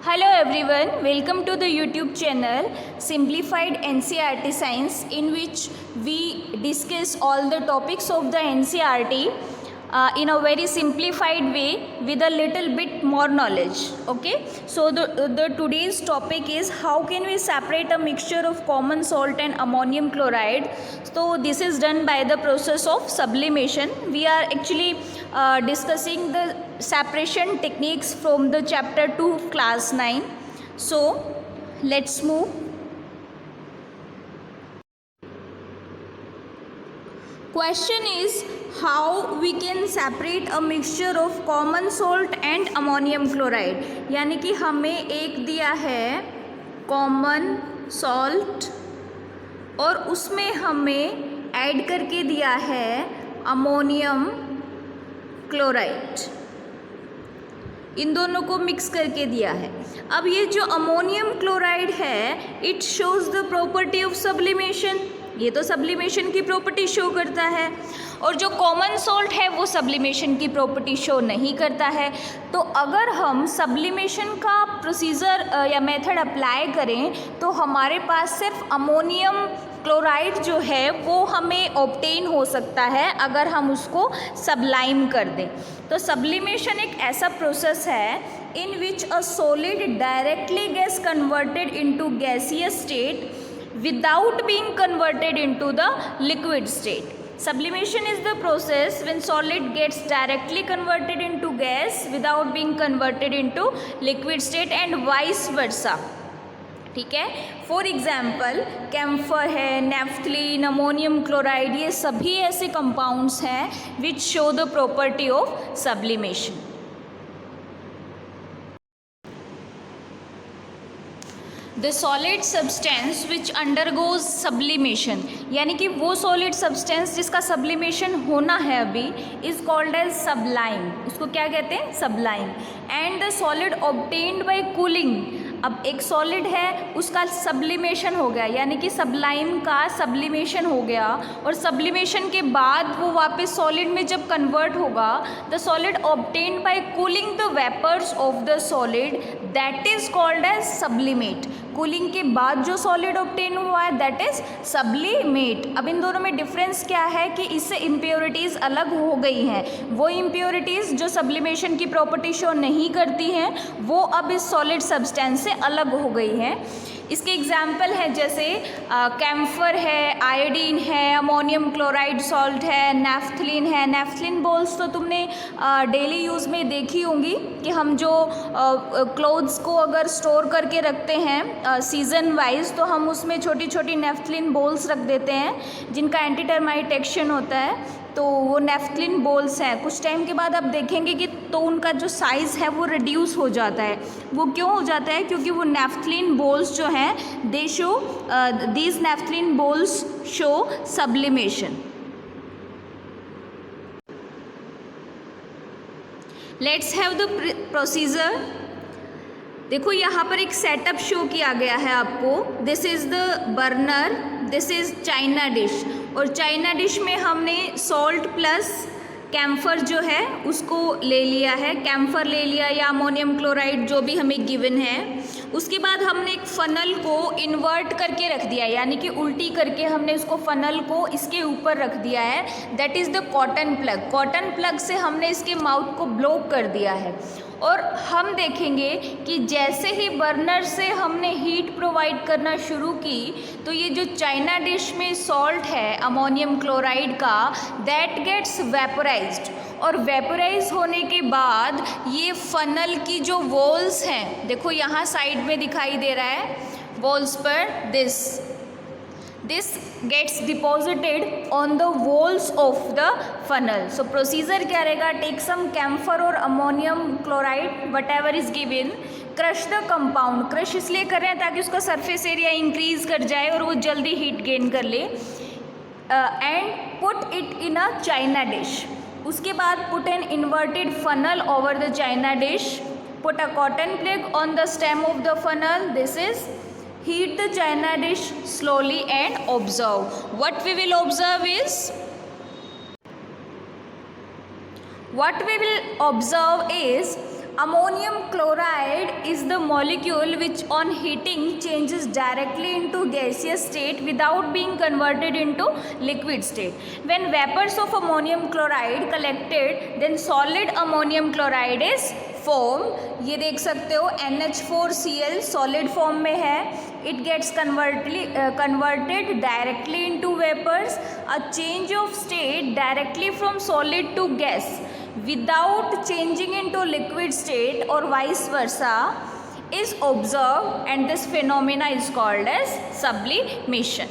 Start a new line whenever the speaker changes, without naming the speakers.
Hello everyone, welcome to the YouTube channel Simplified NCERT Science, in which we discuss all the topics of the NCERT in a very simplified way with a little bit more knowledge. Okay, so the today's topic is how can we separate a mixture of common salt and ammonium chloride. So this is done by the process of sublimation. We are actually discussing the separation techniques from the chapter 2 of class 9. So let's move. Question is how we can separate a mixture of common salt and ammonium chloride. यानी कि हमें एक दिया है common salt और उसमें हमें add करके दिया है अमोनियम क्लोराइड, इन दोनों को मिक्स करके दिया है. अब ये जो अमोनियम क्लोराइड है it shows the property of sublimation, ये तो सब्लिमेशन की प्रॉपर्टी शो करता है, और जो कॉमन सॉल्ट है वो सब्लिमेशन की प्रॉपर्टी शो नहीं करता है. तो अगर हम सब्लिमेशन का प्रोसीजर या मेथड अप्लाई करें तो हमारे पास सिर्फ अमोनियम क्लोराइड जो है वो हमें ऑब्टेन हो सकता है अगर हम उसको सब्लाइम कर दें. तो सब्लिमेशन एक ऐसा प्रोसेस है in which a solid directly gets converted into gaseous state without being converted into the liquid state. Sublimation is the process when solid gets directly converted into gas without being converted into liquid state and vice versa. ठीक है. For example camphor है, naphthalene, ammonium chloride, ये सभी ऐसे compounds हैं which show the property of sublimation. The solid substance which undergoes sublimation, यानी कि वो सॉलिड सब्सटेंस जिसका सब्लिमेशन होना है अभी इज कॉल्ड एज सबलाइम. उसको क्या कहते हैं? Sublime. And the solid obtained by cooling, अब एक सॉलिड है उसका सब्लिमेशन हो गया यानी कि सबलाइम का सब्लिमेशन हो गया, और सब्लिमेशन के बाद वो वापस सॉलिड में जब कन्वर्ट होगा the solid obtained by cooling the vapours of the solid that is called as sublimate. Cooling के बाद जो सॉलिड ऑब्टेन हुआ है दैट इज सब्लिमेट. अब इन दोनों में डिफरेंस क्या है कि इससे इम्प्योरिटीज़ अलग हो गई हैं. वो इम्प्योरिटीज़ जो सब्लिमेशन की प्रॉपर्टी शो नहीं करती हैं वो अब इस सॉलिड सब्सटेंस से अलग हो गई हैं. इसके एग्जाम्पल है जैसे कैम्फर है, आयोडीन है, अमोनियम क्लोराइड सॉल्ट है, नेफ्थलीन है. नेफ्थलीन बॉल्स तो तुमने डेली यूज़ में देखी होंगी कि हम जो क्लोथ्स को अगर स्टोर करके रखते हैं सीज़न वाइज तो हम उसमें छोटी छोटी नेफ्थलीन बॉल्स रख देते हैं जिनका एंटी टर्माइट एक्शन होता है. तो वो नेफ्थलीन बॉल्स हैं. कुछ टाइम के बाद आप देखेंगे कि तो उनका जो साइज़ है वो रिड्यूस हो जाता है. वो क्यों हो जाता है? क्योंकि वो नेफ्थलीन बॉल्स जो हैं दे show these naphthalene balls show sublimation. Let's have the procedure. देखो यहाँ पर एक सेटअप शो किया गया है आपको. This is the burner, this is China dish, और चाइना डिश में हमने सॉल्ट प्लस कैम्फर जो है उसको ले लिया है. कैम्फर ले लिया या अमोनियम क्लोराइड जो भी हमें गिवन है. उसके बाद हमने एक फ़नल को इन्वर्ट करके रख दिया यानी कि उल्टी करके हमने उसको फ़नल को इसके ऊपर रख दिया है. That is the cotton plug. Cotton plug से हमने इसके माउथ को ब्लॉक कर दिया है. और हम देखेंगे कि जैसे ही बर्नर से हमने हीट प्रोवाइड करना शुरू की तो ये जो चाइना डिश में सॉल्ट है अमोनियम क्लोराइड का दैट गेट्स वेपोराइज्ड, और वेपोराइज होने के बाद ये फनल की जो वॉल्स हैं, देखो यहाँ साइड में दिखाई दे रहा है वॉल्स पर, this gets deposited on the walls of the funnel. So procedure क्या रहेगा? Take some camphor or ammonium chloride whatever is given, crush the compound. crush इसलिए कर रहे हैं ताकि उसका surface area increase कर जाए और वो जल्दी heat gain कर ले, and put it in a china dish. उसके बाद put an inverted funnel over the china dish, put a cotton plug on the stem of the funnel. This is heat the china dish slowly and observe. What we will observe is Ammonium chloride is the molecule which on heating changes directly into gaseous state without being converted into liquid state. When vapors of ammonium chloride collected, then solid ammonium chloride is formed. ये देख सकते हो NH4Cl solid form में है. It gets converted directly into vapors. A change of state directly from solid to gas without changing into liquid state or vice versa is observed, and this phenomena is called as sublimation.